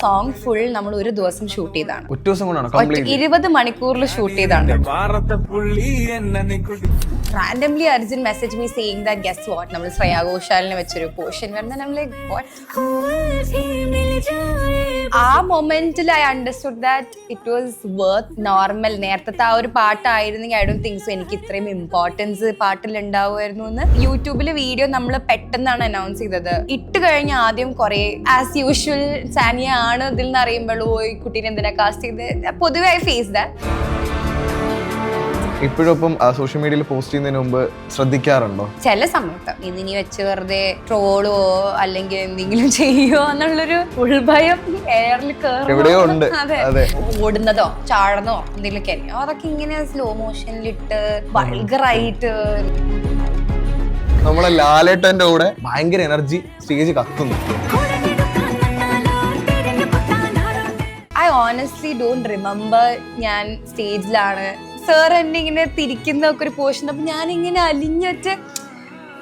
Song full നമ്മൾ ഒരു ദിവസം ഷൂട്ട് ചെയ്താണ്. ഒറ്റ ദിവസം കൊണ്ടാണ് 20 മണിക്കൂറിൽ ഷൂട്ട് ചെയ്താണ്. Randomly Arjun message me saying that guess what നമ്മൾ ശ്രേയാ ഘോഷാലിനെ വെച്ചൊരു പോർഷൻ വരുന്ന നമ്മൾ ആ മൊമെന്റിൽ I understood that it was worth normal. നേരത്തെ ആ ഒരു പാട്ടായിരുന്നെങ്കിൽ ഐ ഡോണ്ട് തിങ്ക് സോ എനിക്ക് ഇത്രയും ഇമ്പോർട്ടൻസ് പാട്ടിൽ ഉണ്ടാവുമായിരുന്നു എന്ന്. യൂട്യൂബിലെ വീഡിയോ നമ്മൾ പെട്ടെന്നാണ് അനൗൺസ് ചെയ്തത്. ഇട്ട് കഴിഞ്ഞ ആദ്യം കുറെ ആസ് യൂഷ്വൽ സാനിയ ആണ് ഇതിൽ നിന്ന് അറിയുമ്പോൾ ഈ കുട്ടീനെ എന്തിനാ കാസ്റ്റ് ചെയ്ത് പൊതുവെ ഐ ഫേസ് ദാറ്റ്. ഇപ്പോഴൊപ്പം സോഷ്യൽ മീഡിയയിൽ പോസ്റ്റ് ചെയ്യുന്നതിന് മുമ്പ് ശ്രദ്ധിക്കാറുണ്ടോ? ചില സമയത്ത് ഇനി വെച്ച് വെറുതെ ട്രോളോ അല്ലെങ്കിൽ എന്തെങ്കിലും ചെയ്യോ എന്നുള്ളൊരു ഉൾഭയം എയറിൽ ഉണ്ട്. അതെ, ഓടുന്നതോ ചാടുന്നതോ എന്തെങ്കിലുമൊക്കെ ആയിരിക്കും. അതൊക്കെ ഇങ്ങനെ സ്ലോ മോഷനിലിട്ട് വൾഗറായിട്ട്. നമ്മളെ ലാലേട്ടന്റെ കൂടെ ഭയങ്കര എനർജി സ്റ്റേജ് കത്തുന്നു. ഐ ഓണസ്റ്റ്ലി ഡോണ്ട് റിമെമ്പർ ഞാൻ സ്റ്റേജിലാണ് സാർ എന്നെ ഇങ്ങനെ തിരിക്കുന്ന ഒക്കെ ഒരു പോർഷൻ. അപ്പൊ ഞാനിങ്ങനെ അലിഞ്ഞൊറ്റ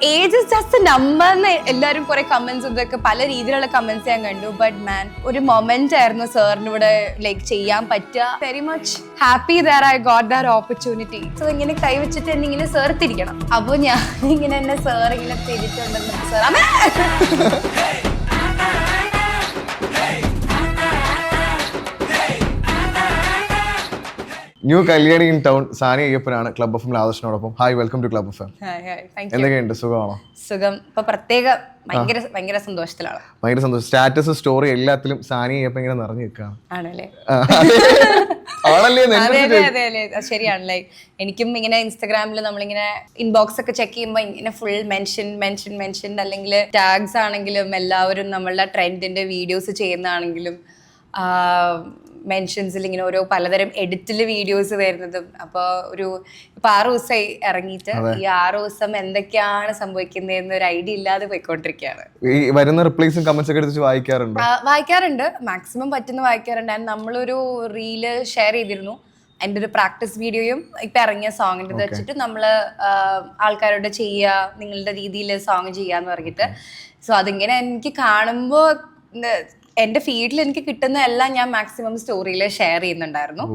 ഏജ് ജസ്റ്റ് നമ്പർ എന്ന് എല്ലാവരും കുറെ കമന്റ്സ് ഇതൊക്കെ പല രീതിയിലുള്ള കമന്റ്സ് ഞാൻ കണ്ടു. ബട്ട് മാൻ ഒരു മൊമെന്റ് ആയിരുന്നു സാറിന് ഇവിടെ ലൈക്ക് ചെയ്യാൻ പറ്റുക. Very much happy that I got that opportunity. So ഇങ്ങനെ കൈവച്ചിട്ട് എന്നെ ഇങ്ങനെ സാർ തിരിക്കണം. അപ്പൊ ഞാൻ ഇങ്ങനെ എന്നെ സാർ ഇങ്ങനെ തിരിച്ചുണ്ടെന്ന് sir new Kalyani in town Saniya അയ്യപ്പനാണ് ക്ലബ് എഫ് എം ആദർശനോടൊപ്പം. Hi, welcome to club F M. എന്തൊക്കെയുണ്ട്? സുഖമാണോ? സുഖം. ഇപ്പൊ പ്രത്യേക ഭയങ്കര സന്തോഷത്തിലാണ്. ഭയങ്കര സന്തോഷം. സ്റ്റാറ്റസ് സ്റ്റോറി എല്ലാത്തിലും സാനിയ അയ്യപ്പൻ ഇങ്ങനെ നിറഞ്ഞു നിൽക്കുകയാണ്. ആണല്ലേ? അതെ, ശരിയാണ്. ലൈക്ക് എനിക്കും ഇങ്ങനെ ഇൻസ്റ്റാഗ്രാമിൽ നമ്മളിങ്ങനെ ഇൻബോക്സ് ഒക്കെ ചെക്ക് ചെയ്യുമ്പോൾ ഇങ്ങനെ ഫുൾ മെൻഷൻ അല്ലെങ്കിൽ ടാഗ്സ് ആണെങ്കിലും എല്ലാവരും നമ്മളുടെ ട്രെൻഡിന്റെ വീഡിയോസ് ചെയ്യുന്നതാണെങ്കിലും മെൻഷൻസിൽ ഇങ്ങനെ ഓരോ പലതരം എഡിറ്റില് വീഡിയോസ് വരുന്നതും. അപ്പോൾ ഇപ്പൊ 6 ദിവസമായി ഇറങ്ങിയിട്ട് ഈ 6 ദിവസം എന്തൊക്കെയാണ് സംഭവിക്കുന്നതെന്ന് ഒരു ഐഡിയ ഇല്ലാതെ പോയിക്കൊണ്ടിരിക്കുകയാണ്. വരുന്ന റിപ്ലൈസും കമന്റ്സ് ഒക്കെ എടുത്ത് വായിക്കാറുണ്ട്. മാക്സിമം പറ്റുന്ന വായിക്കാറുണ്ട്. ആൻഡ് നമ്മളൊരു റീല് ഷെയർ ചെയ്തിരുന്നു. അതിൻ്റെ ഒരു പ്രാക്ടീസ് വീഡിയോയും ഇപ്പൊ ഇറങ്ങിയ സോങ്ങിൻ്റെ വെച്ചിട്ട് നമ്മള് ആൾക്കാരോട് ചെയ്യുക, നിങ്ങളുടെ രീതിയിൽ സോങ് ചെയ്യാന്ന് പറഞ്ഞിട്ട്. സോ അതിങ്ങനെ എനിക്ക് കാണുമ്പോൾ എന്റെ ഫീഡിൽ എനിക്ക് കിട്ടുന്ന എല്ലാം ഞാൻ മാക്സിമം സ്റ്റോറിയിൽ ഷെയർ ചെയ്യുന്നുണ്ടായിരുന്നു.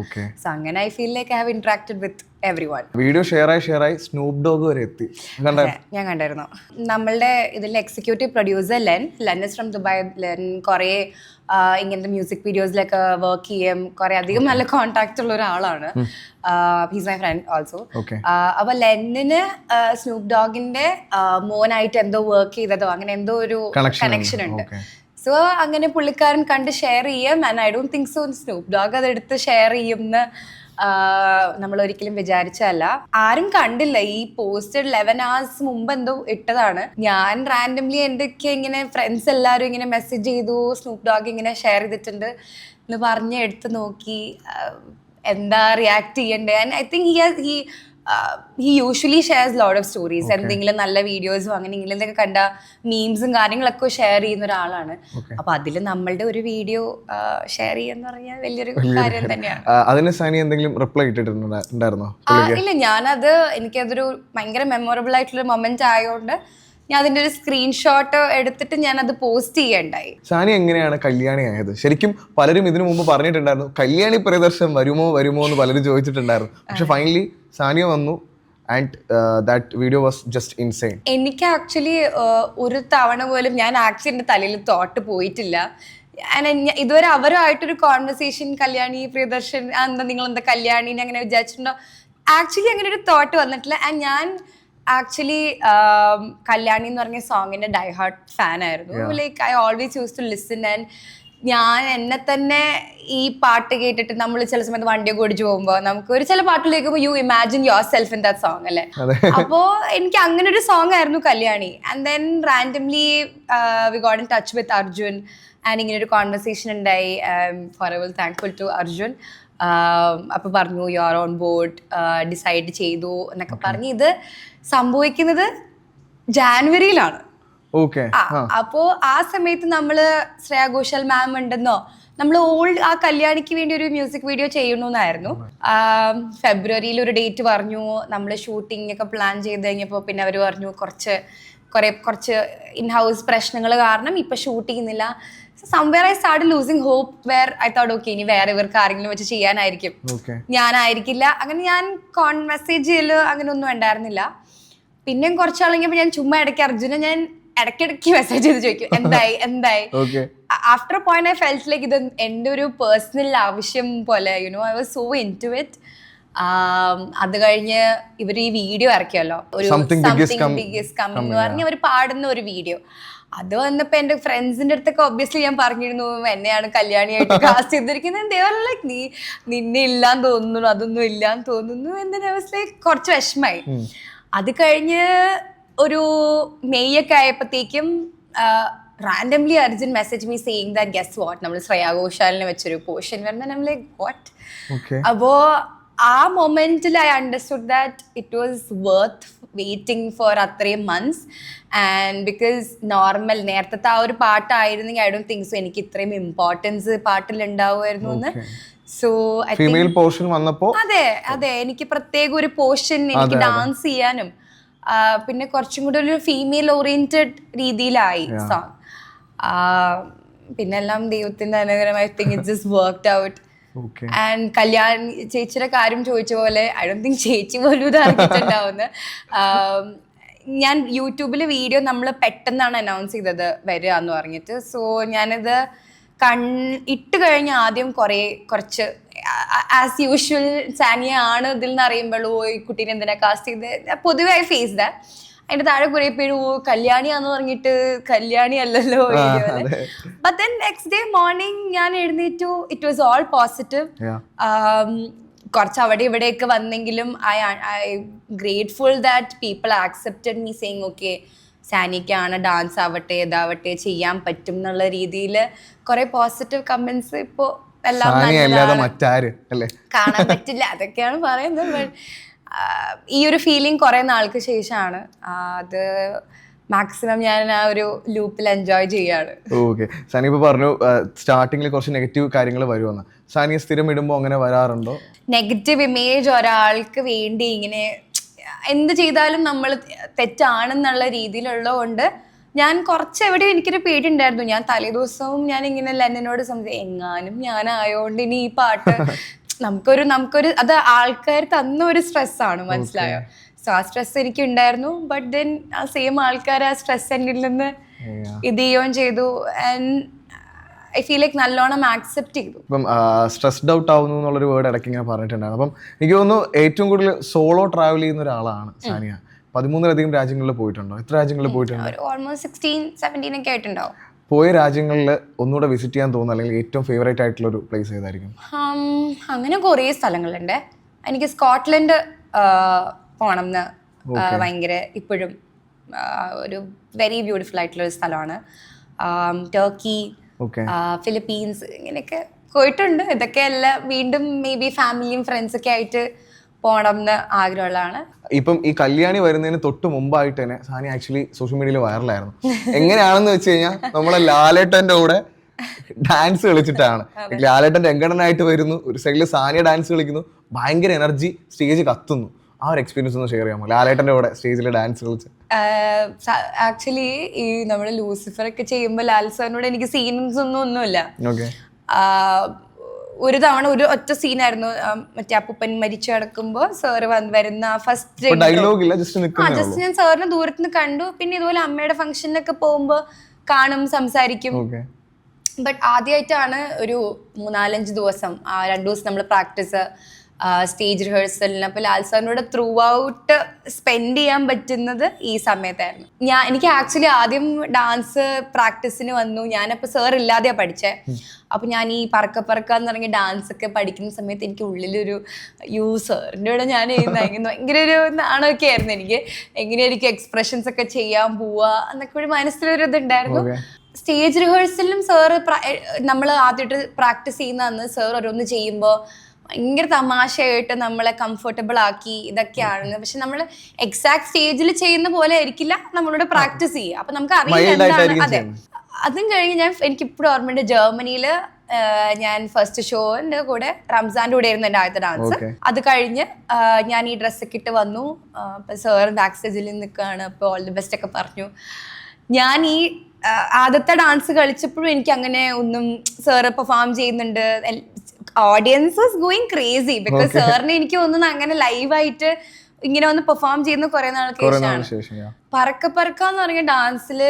സോ അങ്ങനെ I feel like I have interacted with everyone. Video share ആയി സ്നൂപ്പ് ഡോഗ് വരെ എത്തി. ഞാൻ കണ്ടായിരുന്നു. നമ്മളുടെ ഇതിലെ executive producer Len is from Dubai. Len കുറേ ഇങ്ങനത്തെ മ്യൂസിക് വീഡിയോസിലൊക്കെ വർക്ക് ചെയ്യും. കുറെ അധികം നല്ല കോൺടാക്ട് ഉള്ള ഒരാളാണ്. He's my friend also. അപ്പൊ ലെന്നിന് സ്നൂപ്പ് ഡോഗിന്റെ മോനായിട്ട് എന്തോ വർക്ക് ചെയ്തതോ അങ്ങനെ എന്തോ ഒരു കണക്ഷൻ ഉണ്ട്. സോ അങ്ങനെ പുള്ളിക്കാരൻ കണ്ട് ഷെയർ ചെയ്യും. And I don't think so snoop dog അതെടുത്ത് ഷെയർ ചെയ്യുമെന്ന് നമ്മൾ ഒരിക്കലും വിചാരിച്ചല്ല. ആരും കണ്ടില്ല. ഈ പോസ്റ്റ് 11 hours മുമ്പ് എന്തോ ഇട്ടതാണ്. ഞാൻ റാൻഡംലി എന്തൊക്കെ ഇങ്ങനെ ഫ്രണ്ട്സ് എല്ലാവരും ഇങ്ങനെ മെസ്സേജ് ചെയ്തു, സ്നൂപ്പ് ഡോഗ് ഇങ്ങനെ ഷെയർ ചെയ്തിട്ടുണ്ട് എന്ന് പറഞ്ഞ് എടുത്ത് നോക്കി എന്താ റിയാക്ട് ചെയ്യണ്ടേ. And I think he usually shares lot of stories. എന്തെങ്കിലും നല്ല വീഡിയോസും അങ്ങനെ ഇങ്ങനെയൊക്കെ കണ്ട മീംസും കാര്യങ്ങളൊക്കെ ഷെയർ ചെയ്യുന്ന ഒരാളാണ്. അപ്പൊ അതില് നമ്മളുടെ ഒരു വീഡിയോ ഷെയർ ചെയ്യാന്ന് പറഞ്ഞാൽ വലിയൊരു കാര്യം തന്നെയാണ്. അതിന് സാനി എന്തെങ്കിലും റിപ്ലൈ ഇട്ടിട്ടുണ്ടായിരുന്നോ? ഇല്ല, എനിക്കതൊരു ഭയങ്കര മെമ്മറബിൾ ആയിട്ടുള്ള മൊമെന്റ് ആയതുകൊണ്ട് ഞാൻ അതിന്റെ ഒരു സ്ക്രീൻഷോട്ട് എടുത്തിട്ട് ഞാൻ അത് പോസ്റ്റ് ചെയ്യണ്ടായി. സാനി എങ്ങനെയാണ് കല്യാണി ആയത്? ശരിക്കും പലരും ഇതിനു മുമ്പ് പറഞ്ഞിട്ടുണ്ടായിരുന്നു കല്യാണി പ്രിയദർശൻ വരുമോ എന്ന് പലരും ചോദിച്ചിട്ടുണ്ടായിരുന്നു. പക്ഷെ ഫൈനലി സാനിയ വന്നു. And that video was just insane. എനിക്ക് ആക്ച്വലി ഒരു തവണ പോലും ഞാൻ ആക്ച്വലി എൻ്റെ തലയിൽ തോട്ട് പോയിട്ടില്ല. ഇതുവരെ അവരുമായിട്ടൊരു കോൺവെർസേഷൻ കല്യാണി പ്രിയദർശൻ നിങ്ങൾ എന്താ കല്യാണിനെ അങ്ങനെ വിചാരിച്ചിട്ടുണ്ടോ? ആക്ച്വലി അങ്ങനെ ഒരു തോട്ട് വന്നിട്ടില്ല. ആൻഡ് ഞാൻ ആക്ച്വലി കല്യാണി എന്ന് പറഞ്ഞ സോങ്ങിന്റെ ഡൈ ഹാർട്ട് ഫാൻ ആയിരുന്നു. Like I always use to listen. And ഞാൻ എന്നെ തന്നെ ഈ പാട്ട് കേട്ടിട്ട് നമ്മൾ ചില സമയത്ത് വണ്ടിയൊക്കെ ഓടിച്ചു പോകുമ്പോൾ നമുക്ക് ഒരു ചില പാട്ടിൽ കേൾക്കുമ്പോൾ you imagine yourself in that song അല്ലേ. അപ്പോ എനിക്ക് അങ്ങനെ ഒരു സോങ് ആയിരുന്നു Kalyani. And then randomly we got in touch with Arjun. And ഇങ്ങനെ ഒരു കോൺവെർസേഷൻ ഉണ്ടായി. Forever thankful to Arjun. അപ്പൊ പറഞ്ഞു you are on board, decide ചെയ്തു എന്നൊക്കെ പറഞ്ഞ്. ഇത് സംഭവിക്കുന്നത് ജാനുവരിയിലാണ്. അപ്പോ ആ സമയത്ത് നമ്മള് ശ്രേയ ഘോഷാൽ മാം ഉണ്ടെന്നോ നമ്മൾ ആ കല്യാണിക്ക് വേണ്ടി ഒരു മ്യൂസിക് വീഡിയോ ചെയ്യണമെന്നായിരുന്നു. ഫെബ്രുവരിയിൽ ഒരു ഡേറ്റ് പറഞ്ഞു. നമ്മൾ ഷൂട്ടിംഗ് ഒക്കെ പ്ലാൻ ചെയ്ത് കഴിഞ്ഞപ്പോൾ പിന്നെ അവർ പറഞ്ഞു കുറച്ച് കുറച്ച് ഇൻ ഹൗസ് പ്രശ്നങ്ങൾ കാരണം ഇപ്പൊ ഷൂട്ട് ചെയ്യുന്നില്ല. Somewhere I start losing hope where I thought okay ഇനി വേറെ ഇവർക്ക് ആരെങ്കിലും വെച്ച് ചെയ്യാനായിരിക്കും, ഞാനായിരിക്കില്ല. അങ്ങനെ ഞാൻ മെസ്സേജിൽ അങ്ങനെ ഒന്നും ഉണ്ടായിരുന്നില്ല. പിന്നെയും കുറച്ചാളെങ്കിൽ ഞാൻ ചുമ്മാ ഇടയ്ക്ക് അർജുന ഞാൻ ഇടയ്ക്കിടയ്ക്ക് മെസ്സേജ് ചെയ്ത് ചോദിക്കും എന്തായി. After point I felt like ഇത് എൻ്റെ ഒരു പേഴ്സണൽ ആവശ്യം പോലെ, I was so into it. അത് കഴിഞ്ഞ് ഇവർ ഈ വീഡിയോ ഇറക്കിയല്ലോ, ഒരു സംതിങ് ബിഗ് ഈസ് കമ്മിങ് എന്ന് പറഞ്ഞ് അവർ പാടുന്ന ഒരു വീഡിയോ. അത് വന്നപ്പോ എന്റെ ഫ്രണ്ട്സിന്റെ അടുത്തൊക്കെ ഒബ്വിയസ്ലി ഞാൻ പറഞ്ഞിരുന്നു എന്നെയാണ് കല്യാണിയായിട്ട് കാസ്റ്റ് ചെയ്തിരിക്കുന്നത്. ലൈക്ക് നിന്നെ ഇല്ലാന്ന് തോന്നുന്നു, അതൊന്നും ഇല്ലാന്ന് തോന്നുന്നു എന്നൊരു കുറച്ച് വിഷമായി. അത് കഴിഞ്ഞ് ഒരു മെയ് ഒക്കെ ആയപ്പോഴത്തേക്കും randomly Arjun message me saying that guess what നമ്മൾ ശ്രേയാ ഘോഷാലിനെ വെച്ചൊരു പോർഷൻ വരുന്ന ലൈക്ക് വാട്ട്. അപ്പോ ആ മൊമെന്റിൽ I understood that it was worth waiting for അത്രയും മന്ത്സ്. ആൻഡ് ബിക്കോസ് നോർമൽ നേരത്തെ ആ ഒരു പാട്ടായിരുന്നെങ്കിൽ ഐ ഡോണ്ട് തിങ്ക് സോ എനിക്ക് ഇത്രയും ഇമ്പോർട്ടൻസ് പാട്ടിൽ ഉണ്ടാവുമായിരുന്നു എന്ന്. സോ ഫീമെയിൽ പോർഷൻ വന്നപ്പോ അതെ എനിക്ക് പ്രത്യേക ഒരു പോർഷൻ എനിക്ക് ഡാൻസ് ചെയ്യാനും പിന്നെ കുറച്ചും കൂടി ഒരു ഫീമെയിൽ ഓറിയന്റഡ് രീതിയിലായി സോങ്. പിന്നെ എല്ലാം ദൈവത്തിന്റെ അനുഗ്രഹം. I think it just worked out. And Kalyan ചേച്ചിയുടെ കാര്യം ചോദിച്ച പോലെ ഐ ഡോണ്ട് തിങ്ക് ചേച്ചി പോലും ഇത് അറിഞ്ഞിട്ടുണ്ടാവുന്നത്. ഞാൻ യൂട്യൂബിൽ വീഡിയോ നമ്മൾ പെട്ടെന്നാണ് അനൗൺസ് ചെയ്തത് വരിക എന്ന് പറഞ്ഞിട്ട്. സോ ഞാനിത് ഇട്ട് കഴിഞ്ഞ ആദ്യം കുറച്ച് ആസ് യൂഷ്വൽ സാനിയ ആണ് ഇതിൽ നിന്ന് അറിയുമ്പോഴോ ഈ കുട്ടീനെ എന്തിനാ കാസ്റ്റ് ചെയ്ത് പൊതുവെ ഐ ഫേസ് ദാറ്റ്. അതിന്റെ താഴെ കുറെ പേര് കല്യാണിയാന്ന് പറഞ്ഞിട്ട് കല്യാണി അല്ലല്ലോ. But then next day morning ഞാൻ എഴുന്നേറ്റു, ഇറ്റ് വാസ് ഓൾ പോസിറ്റീവ്. കുറച്ച് അവിടെ ഇവിടെയൊക്കെ വന്നെങ്കിലും I grateful that people accepted me saying okay സാനിക്കാണ് ഡാൻസ് ആവട്ടെ ഇതാവട്ടെ ചെയ്യാൻ പറ്റും എന്നുള്ള രീതിയിൽ കുറെ പോസിറ്റീവ് കമന്റ്സ് ഇപ്പോ എല്ലാം കാണാൻ പറ്റില്ല, അതൊക്കെയാണ് പറയുന്നത്. ബട്ട് ഈ ഒരു ഫീലിംഗ് കുറെ നാൾക്ക് ശേഷമാണ്. അത് മാക്സിമം ഞാൻ ആ ഒരു ലൂപ്പിൽ എൻജോയ് ചെയ്യാണ്. ഓക്കെ, സാനി ഇപ്പൊ പറഞ്ഞു സ്റ്റാർട്ടിങ്ങിൽ കുറച്ച് നെഗറ്റീവ് കാര്യങ്ങൾ വരുമെന്ന്. സാനിയ സ്ഥിരം ഇടുമ്പോൾ അങ്ങനെ വരാറുണ്ടോ? നെഗറ്റീവ് ഇമേജ് ഒരാൾക്ക് വേണ്ടി ഇങ്ങനെ എന്ത് ചെയ്താലും നമ്മൾ തെറ്റാണെന്നുള്ള രീതിയിലുള്ളതുകൊണ്ട് ഞാൻ കുറച്ച് എവിടെയും എനിക്കൊരു പേടിയുണ്ടായിരുന്നു. ഞാൻ തലേദിവസവും ഞാൻ ഇങ്ങനെ ലെന്നനോട് എങ്ങാനും ഞാനായോണ്ട് ഇനി ഈ പാട്ട് നമുക്കൊരു അത് ആൾക്കാർ തന്ന ഒരു സ്ട്രെസ്സാണ്, മനസ്സിലായോ? സോ ആ സ്ട്രെസ് എനിക്ക് ഉണ്ടായിരുന്നു. ബട്ട് ദെൻ ആ സെയിം ആൾക്കാർ ആ സ്ട്രെസ് എന്നിൽ നിന്ന് ഇത് ചെയ്യുകയും ചെയ്തു. ആൻഡ് ഐ ഫീൽ ലൈക്ക് നല്ലോണം ആക്സെപ്റ്റ് ചെയ്തു. ഇപ്പം സ്ട്രെസ്ഡ് ഔട്ട് ആവുന്നു എന്നുള്ളൊരു വേർഡ് ഇടയ്ക്ക് ഇങ്ങനെ പറഞ്ഞിട്ടുണ്ടായിരുന്നു. അപ്പം എനിക്ക് തോന്നുന്നു ഏറ്റവും കൂടുതൽ സോളോ ട്രാവൽ ചെയ്യുന്ന ഒരാളാണ് സാനിയ. 13 രാജ്യങ്ങളിൽ പോയിട്ടുണ്ടോ? എത്ര രാജ്യങ്ങളിൽ പോയിട്ടുണ്ട്? ഓൾമോസ്റ്റ് 16-17 ഒക്കെ ആയിട്ടുണ്ടാവും. പോയ രാജ്യങ്ങളിൽ ഒന്നുകൂടെ വിസിറ്റ് ചെയ്യാൻ തോന്നുന്നു അല്ലെങ്കിൽ ഏറ്റവും ഫേവറേറ്റ് ആയിട്ടുള്ള ഒരു പ്ലേസ് ഏതായിരിക്കും? അങ്ങനെ കുറേ സ്ഥലങ്ങളുണ്ട്. എനിക്ക് സ്കോട്ട്ലൻഡ് പോകണം എന്ന് ഭയങ്കര ഇപ്പോഴും ഒരു വെരി ബ്യൂട്ടിഫുൾ ആയിട്ടുള്ള ഒരു സ്ഥലമാണ്. ടർക്കി, ഫിലിപ്പീൻസ് ഇങ്ങനെയൊക്കെ പോയിട്ടുണ്ട്. ഇതൊക്കെ എല്ലാം വീണ്ടും മേ ബി ഫാമിലിയും ഫ്രണ്ട്സൊക്കെ ആയിട്ട് പോകണം എന്ന് ആഗ്രഹമുള്ളതാണ്. ഇപ്പം ഈ കല്യാണി വരുന്നതിന് തൊട്ട് മുമ്പായിട്ട് തന്നെ സാനി ആക്ച്വലി സോഷ്യൽ മീഡിയയിൽ വൈറലായിരുന്നു. എങ്ങനെയാണെന്ന് വെച്ച് കഴിഞ്ഞാൽ നമ്മളെ ലാലേട്ടന്റെ കൂടെ ഡാൻസ് കളിച്ചിട്ടാണ്. ലാലേട്ടൻ രംഗണനായിട്ട് വരുന്നു, ഒരു സൈഡിൽ സാനിയ ഡാൻസ് കളിക്കുന്നു, ഭയങ്കര എനർജി, സ്റ്റേജ് കത്തുന്നു. ആ ഒരു എക്സ്പീരിയൻസ് ഒന്ന് ഷെയർ ചെയ്യാമോ? ലാലേട്ടന്റെ കൂടെ സ്റ്റേജിൽ ഡാൻസ് കളിച്ച്. ആക്ച്വലി ഈ നമ്മുടെ ലൂസിഫർ ഒക്കെ ചെയ്യുമ്പോൾ ലാൽ സാറിനോട് എനിക്ക് സീൻസ് ഒന്നുമില്ല. ഒരു തവണ ഒരു ഒറ്റ സീനായിരുന്നു, മറ്റേ അപ്പൂപ്പൻ മരിച്ചു കിടക്കുമ്പോ സാറ് വരുന്ന ഫസ്റ്റ് ജസ്റ്റ് ഞാൻ സാറിനെ ദൂരത്തുനിന്ന് കണ്ടു. പിന്നെ ഇതുപോലെ അമ്മയുടെ ഫംഗ്ഷനൊക്കെ പോകുമ്പോ കാണും, സംസാരിക്കും. ബട്ട് ആദ്യമായിട്ടാണ് ഒരു 3-4 ദിവസം 2 ദിവസം നമ്മൾ പ്രാക്ടീസ് സ്റ്റേജ് റിഹേഴ്സലിന്. അപ്പോൾ ലാൽ സാറിനോട് ത്രൂ ഔട്ട് സ്പെൻഡ് ചെയ്യാൻ പറ്റുന്നത് ഈ സമയത്തായിരുന്നു. എനിക്ക് ആക്ച്വലി ആദ്യം ഡാൻസ് പ്രാക്ടീസിന് വന്നു. ഞാനപ്പോൾ സാർ ഇല്ലാതെയാണ് പഠിച്ചത്. അപ്പോൾ ഞാൻ ഈ പറക്കാന്ന് പറഞ്ഞ ഡാൻസ് ഒക്കെ പഠിക്കുന്ന സമയത്ത് എനിക്ക് ഉള്ളിലൊരു സാറിൻ്റെ കൂടെ ഞാൻ ഭയങ്കര ഒരു നാണമൊക്കെ ആയിരുന്നു എനിക്ക്. എങ്ങനെയായിരിക്കും എക്സ്പ്രഷൻസ് ഒക്കെ ചെയ്യാൻ പോവുക എന്നൊക്കെ ഒരു മനസ്സിലൊരു ഇതുണ്ടായിരുന്നു. സ്റ്റേജ് റിഹേഴ്സലിലും സാറ് നമ്മൾ ആദ്യമായിട്ട് പ്രാക്ടീസ് ചെയ്യുന്ന അന്ന് സാർ ഓരോന്ന് ചെയ്യുമ്പോൾ ഭയങ്കര തമാശയായിട്ട് നമ്മളെ കംഫർട്ടബിൾ ആക്കി ഇതൊക്കെയാണ്. പക്ഷെ നമ്മൾ എക്സാക്ട് സ്റ്റേജിൽ ചെയ്യുന്ന പോലെ ആയിരിക്കില്ല നമ്മളോട് പ്രാക്ടീസ് ചെയ്യുക. അപ്പൊ നമുക്ക് അറിയില്ല എന്താണ്. അതെ, അതും കഴിഞ്ഞ് എനിക്കിപ്പോഴും ഓർമ്മയുണ്ട്, ജർമ്മനിയിൽ ഞാൻ ഫസ്റ്റ് ഷോന്റെ കൂടെ റംസാന്റെ കൂടെ ആയിരുന്നു എൻ്റെ ആദ്യത്തെ ഡാൻസ്. അത് കഴിഞ്ഞ് ഞാൻ ഈ ഡ്രസ്സൊക്കെ ഇട്ട് വന്നു. അപ്പൊ സാർ ബാക്ക് സ്റ്റേജിൽ നിൽക്കുകയാണ്. അപ്പോൾ ഓൾ ദി ബെസ്റ്റ് ഒക്കെ പറഞ്ഞു. ഞാൻ ഈ ആദ്യത്തെ ഡാൻസ് കളിച്ചപ്പോഴും എനിക്ക് അങ്ങനെ ഒന്നും, സാറ് പെർഫോം ചെയ്യുന്നുണ്ട്, audience was going crazy because സാറിന് എനിക്ക് തോന്നുന്നു അങ്ങനെ ലൈവായിട്ട് ഇങ്ങനെ ഒന്ന് പെർഫോം ചെയ്യുന്ന കുറെ നാൾക്ക് ശേഷമാണ്. പറക്കാന്ന് പറഞ്ഞ ഡാൻസിൽ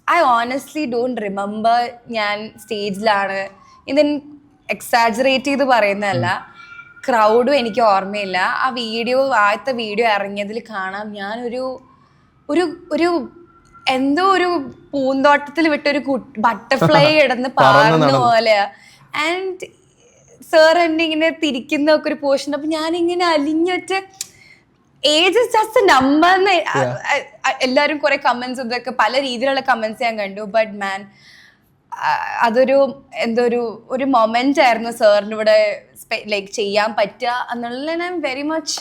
ഐ ഓണസ്റ്റ്ലി ഡോണ്ട് റിമെമ്പർ ഞാൻ സ്റ്റേജിലാണ്. ഇതിന് എക്സാജറേറ്റ് ചെയ്ത് പറയുന്നതല്ല, ക്രൗഡും എനിക്ക് ഓർമ്മയില്ല. ആ ആദ്യത്തെ വീഡിയോ ഇറങ്ങിയതിൽ കാണാം ഞാനൊരു ഒരു ഒരു എന്തോ ഒരു പൂന്തോട്ടത്തിൽ വിട്ടൊരു ബട്ടർഫ്ലൈ കിടന്ന് പാറുന്ന പോലെയാ. ആൻഡ് സാർ എന്നെ ഇങ്ങനെ തിരിക്കുന്നൊക്കെ ഒരു പോർഷൻ. അപ്പൊ ഞാനിങ്ങനെ അലിഞ്ഞൊറ്റ ഏജ് ഇസ് ജസ്റ്റ് നമ്പർ എന്ന് എല്ലാവരും കുറെ കമന്റ്സ് ഇതൊക്കെ പല രീതിയിലുള്ള കമന്റ്സ് ഞാൻ കണ്ടു. ബട്ട് മാൻ, അതൊരു എന്തോ ഒരു മൊമെന്റ് ആയിരുന്നു സാറിന് ഇവിടെ ലൈക്ക് ചെയ്യാൻ പറ്റുക എന്നുള്ള. I am very much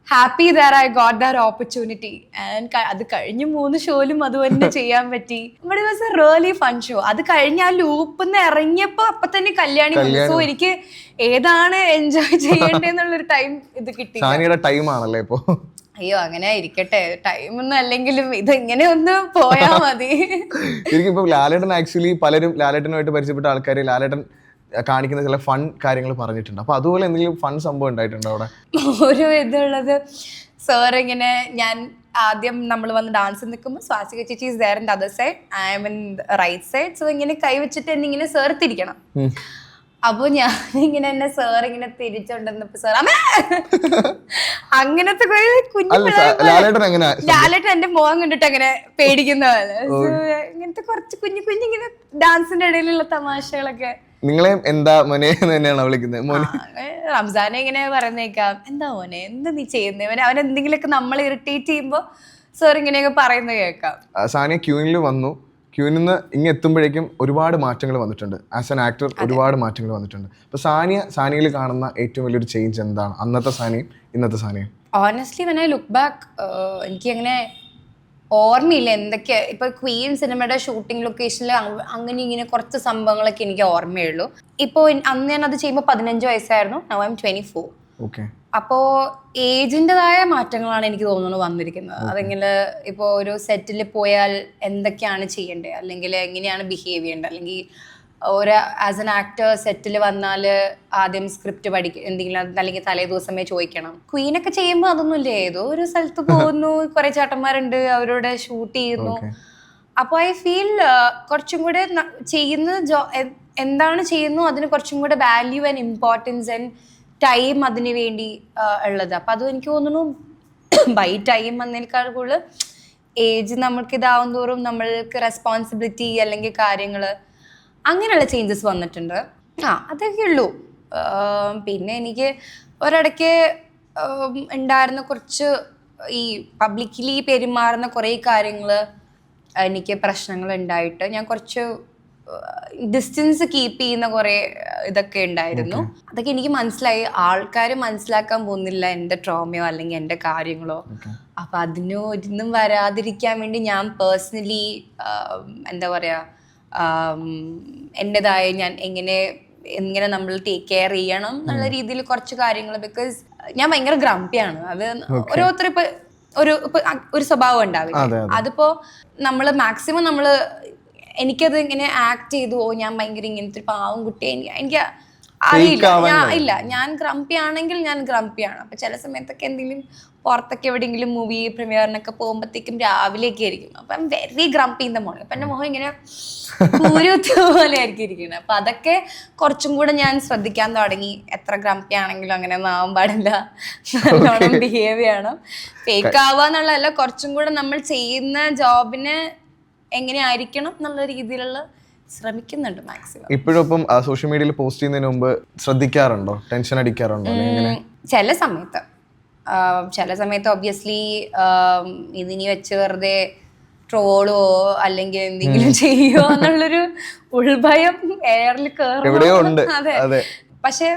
happy that I got that opportunity. And അത് കഴിഞ്ഞ് 3 ഷോയിലും അത് തന്നെ ചെയ്യാൻ പറ്റി. But it was A really fun show. അത് കഴിഞ്ഞ് ആ ലൂപ്പിന്ന് ഇറങ്ങിയപ്പോ അപ്പൊ തന്നെ കല്യാണി വന്നു. സോ എനിക്ക് ഏതാണ് എൻജോയ് ചെയ്യേണ്ടതെന്നുള്ളൊരു ടൈം ഇത് കിട്ടി. ടൈമാണല്ലേ ഇപ്പോ? അയ്യോ അങ്ങനെ ഇരിക്കട്ടെ, ടൈമൊന്നും അല്ലെങ്കിലും ഇത് ഇങ്ങനെ ഒന്ന് പോയാ മതി. ഇപ്പൊ ലാലേട്ടൻ ആക്ച്വലി പലരും ലാലേട്ടനുമായിട്ട് പരിചയപ്പെട്ട ആൾക്കാർ ലാലേട്ടൻ കാണിക്കുന്ന ചില ഫൺ കാര്യങ്ങൾ പറഞ്ഞിട്ടുണ്ട്. അപ്പൊ അതുപോലെ എന്തെങ്കിലും ഫൺ സംഭവം ഉണ്ടായിട്ടുണ്ടോ അവിടെ? ഒരു ഇതുള്ളത്, സാർ ഇങ്ങനെ ഞാൻ ആദ്യം നമ്മൾ വന്ന് ഡാൻസ് നിൽക്കുമ്പോൾ സ്വാസിക ചേച്ചി is there in the other side, I am in right side. So ഇങ്ങനെ കൈ വെച്ചിട്ട് എന്നിങ്ങനെ സാർ തിരിക്കണം. അപ്പൊ ഞാനിങ്ങനെ എന്നെ സാർ ഇങ്ങനെ തിരിച്ചുകൊണ്ടിരുന്നപ്പോ സാർ അങ്ങനത്തെ ലാലേട്ടൻ എന്റെ മുഖം കണ്ടിട്ട് അങ്ങനെ പേടിക്കുന്ന പോലെ. ഇങ്ങനത്തെ കുറച്ച് കുഞ്ഞിങ്ങനെ ഡാൻസിന്റെ ഇടയിലുള്ള തമാശകളൊക്കെ. നിങ്ങളെ എന്താ മോനെ തന്നെയാണോ വിളിക്കുന്നത്? റംസാനെ ഇങ്ങനെ പറയുന്നേക്കാം, എന്താ മോനെ എന്താ നീ ചെയ്യുന്നത്, അവൻ എന്തെങ്കിലുമൊക്കെ നമ്മൾ ഇറിറ്റേറ്റ് ചെയ്യുമ്പോ സാർ ഇങ്ങനെയൊക്കെ പറയുന്നത് കേൾക്കാം. സാനിയ ക്യൂനിൽ വന്നു. ക്യൂനിൽ നിന്ന് ഇങ്ങനെ എത്തുമ്പോഴേക്കും ഒരുപാട് മാറ്റങ്ങൾ വന്നിട്ടുണ്ട്. ആസ് ആൻ ആക്ടർ ഒരുപാട് മാറ്റങ്ങൾ വന്നിട്ടുണ്ട്. അപ്പൊ സാനിയയിൽ കാണുന്ന ഏറ്റവും വലിയൊരു ചേഞ്ച് എന്താണ്, അന്നത്തെ സാനിയും ഇന്നത്തെ സാനിയും? Honestly when I look back, എനിക്ക് അങ്ങനെ ഓർമ്മയില്ല എന്തൊക്കെയാ. ഇപ്പൊ ക്വീൻ സിനിമയുടെ ഷൂട്ടിംഗ് ലൊക്കേഷനിൽ അങ്ങനെ ഇങ്ങനെ കുറച്ച് സംഭവങ്ങളൊക്കെ എനിക്ക് ഓർമ്മയുള്ളൂ. ഇപ്പോ അന്ന് ഞാൻ അത് ചെയ്യുമ്പോൾ 15 വയസ്സായിരുന്നു. Now I M 24. അപ്പോ ഏജിൻ്റെതായ മാറ്റങ്ങളാണ് എനിക്ക് തോന്നുന്നു വന്നിരിക്കുന്നത്. അതെങ്കിൽ ഇപ്പോൾ ഒരു സെറ്റിൽ പോയാൽ എന്തൊക്കെയാണ് ചെയ്യേണ്ടത്, അല്ലെങ്കിൽ എങ്ങനെയാണ് ബിഹേവ് ചെയ്യേണ്ടത്, അല്ലെങ്കിൽ ഒരു ആസ് എൻ ആക്ടർ സെറ്റിൽ വന്നാൽ ആദ്യം സ്ക്രിപ്റ്റ് എന്തെങ്കിലും അല്ലെങ്കിൽ തലേ ദിവസമേ ചോദിക്കണം. ക്വീനൊക്കെ ചെയ്യുമ്പോൾ അതൊന്നുമില്ല, ഏതോ ഒരു സ്ഥലത്ത് പോകുന്നു, കുറെ ചേട്ടന്മാരുണ്ട്, അവരോട് ഷൂട്ട് ചെയ്യുന്നു. അപ്പോൾ ഐ ഫീൽ കുറച്ചും കൂടെ ചെയ്യുന്ന എന്താണ് ചെയ്യുന്നു അതിന് കുറച്ചും കൂടെ value and importance and time അതിന് വേണ്ടി ഉള്ളത്. അപ്പം അത് എനിക്ക് തോന്നുന്നു ബൈ ടൈം വന്നതിനേക്കാൾ കൂടുതൽ ഏജ് നമ്മൾക്ക് ഇതാവും തോറും നമ്മൾക്ക് റെസ്പോൺസിബിലിറ്റി അല്ലെങ്കിൽ കാര്യങ്ങൾ അങ്ങനെയുള്ള ചേഞ്ചസ് വന്നിട്ടുണ്ട്. അതൊക്കെ ഉള്ളൂ. പിന്നെ എനിക്ക് ഒരിടയ്ക്ക് ഉണ്ടായിരുന്ന കുറച്ച് ഈ പബ്ലിക്കലി പെരുമാറുന്ന കുറേ കാര്യങ്ങൾ എനിക്ക് പ്രശ്നങ്ങൾ ഉണ്ടായിട്ട് ഞാൻ കുറച്ച് ഡിസ്റ്റൻസ് കീപ്പ് ചെയ്യുന്ന കുറെ ഇതൊക്കെ ഉണ്ടായിരുന്നു. അതൊക്കെ എനിക്ക് മനസ്സിലായി, ആൾക്കാർ മനസ്സിലാക്കാൻ പോകുന്നില്ല എൻ്റെ ട്രോമയോ അല്ലെങ്കിൽ എൻ്റെ കാര്യങ്ങളോ. അപ്പൊ അതിനൊന്നും വരാതിരിക്കാൻ വേണ്ടി ഞാൻ പേഴ്സണലി എന്താ പറയാ, എൻ്റെതായ ഞാൻ എങ്ങനെ നമ്മൾ ടേക്ക് കെയർ ചെയ്യണം എന്നുള്ള രീതിയിൽ കുറച്ച് കാര്യങ്ങൾ. ബിക്കോസ് ഞാൻ ഭയങ്കര ഗ്രംപിയാണ്. അത് ഓരോരുത്തർ ഇപ്പൊ ഒരു സ്വഭാവം ഉണ്ടാവില്ല. അതിപ്പോ നമ്മള് മാക്സിമം നമ്മള് എനിക്കത് ഇങ്ങനെ ആക്ട് ചെയ്തു, ഞാൻ ഭയങ്കര ഇങ്ങനത്തെ ഒരു പാവം കുട്ടിയെ എനിക്ക് അറിയില്ല. ഞാൻ ഗ്രംപി ആണെങ്കിൽ ഞാൻ ഗ്രംപിയാണ്. അപ്പൊ ചില സമയത്തൊക്കെ എന്തെങ്കിലും പുറത്തൊക്കെ എവിടെയെങ്കിലും മൂവി പ്രീമിയറിനൊക്കെ പോകുമ്പോഴത്തേക്കും രാവിലെയൊക്കെ ആയിരിക്കും. അപ്പൊ very grumpy in the morning. അപ്പൊ എന്റെ മുഖം ഇങ്ങനെ പൂരൂത്ത് പോലെ ആയിരിക്കും ഇരിക്കുന്നത്. അപ്പൊ അതൊക്കെ കുറച്ചും കൂടെ ഞാൻ ശ്രദ്ധിക്കാൻ തുടങ്ങി. എത്ര ഗ്രംപി ആണെങ്കിലും അങ്ങനെ ഒന്നും ആവാൻ പാടില്ല, നല്ലോണം ബിഹേവ് ചെയ്യണം. ഫേക്ക് ആവുക എന്നുള്ളതല്ല, കുറച്ചും കൂടെ നമ്മൾ ചെയ്യുന്ന ജോബിന് എങ്ങനെയായിരിക്കണം എന്നുള്ള രീതിയിലുള്ള ശ്രമിക്കുന്നുണ്ട് മാക്സിമം. ഇപ്പോഴും ഇപ്പം സോഷ്യൽ മീഡിയയിൽ പോസ്റ്റ് ചെയ്യുന്നതിന് മുമ്പ് ശ്രദ്ധിക്കാറുണ്ടോ, ടെൻഷൻ അടിക്കാറുണ്ടോ? ചില സമയത്ത് ഒബ്വിയസ്ലി ഇതിനി വെച്ച് വെറുതെ ട്രോളോ അല്ലെങ്കിൽ എന്തെങ്കിലും ചെയ്യോ എന്നുള്ളൊരു ഉൾഭയം എയറിൽ കയറും. അതെ. പക്ഷെ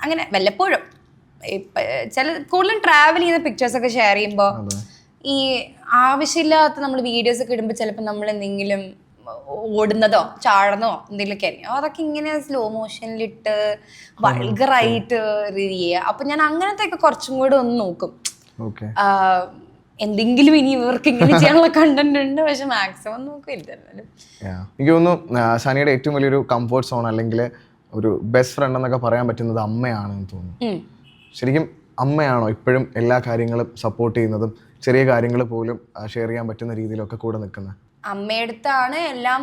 അങ്ങനെ വല്ലപ്പോഴും കൂടുതലും ട്രാവൽ ചെയ്യുന്ന പിക്ചേഴ്സ് ഒക്കെ ഷെയർ ചെയ്യുമ്പോൾ ഈ ആവശ്യമില്ലാത്ത നമ്മൾ വീഡിയോസ് ഒക്കെ ഇടുമ്പോൾ ചിലപ്പോൾ നമ്മൾ എന്തെങ്കിലും ഓടുന്നതോ ചാടുന്നതോ എന്തെങ്കിലുമൊക്കെ ആയിരിക്കും. അതൊക്കെ ഇങ്ങനെ സ്ലോ മോഷനിലിട്ട് വൾഗറായിട്ട് റീഡ് ചെയ്യുക. അപ്പൊ ഞാൻ അങ്ങനത്തെ ഒക്കെ കുറച്ചും കൂടെ ഒന്ന് നോക്കും. ഓക്കെ, എന്തെങ്കിലും ഇനി ഇവർക്ക് ഇങ്ങനെ ചെയ്യാനുള്ള കണ്ടന്റ് ഉണ്ട്, പക്ഷെ മാക്സിമം നോക്കില്ല. എനിക്ക് തോന്നുന്നു സാനിയുടെ ഏറ്റവും വലിയൊരു കംഫർട്ട് സോൺ അല്ലെങ്കിൽ ഒരു ബെസ്റ്റ് ഫ്രണ്ട് എന്നൊക്കെ പറയാൻ പറ്റുന്നത് അമ്മയാണെന്ന് തോന്നുന്നു. ശരിക്കും അമ്മയാണോ ഇപ്പോഴും എല്ലാ കാര്യങ്ങളും സപ്പോർട്ട് ചെയ്യുന്നതും ചെറിയ കാര്യങ്ങൾ പോലും ഷെയർ ചെയ്യാൻ പറ്റുന്ന രീതിയിലൊക്കെ കൂടെ നിൽക്കുന്നത്? അമ്മയടുത്താണ് എല്ലാം.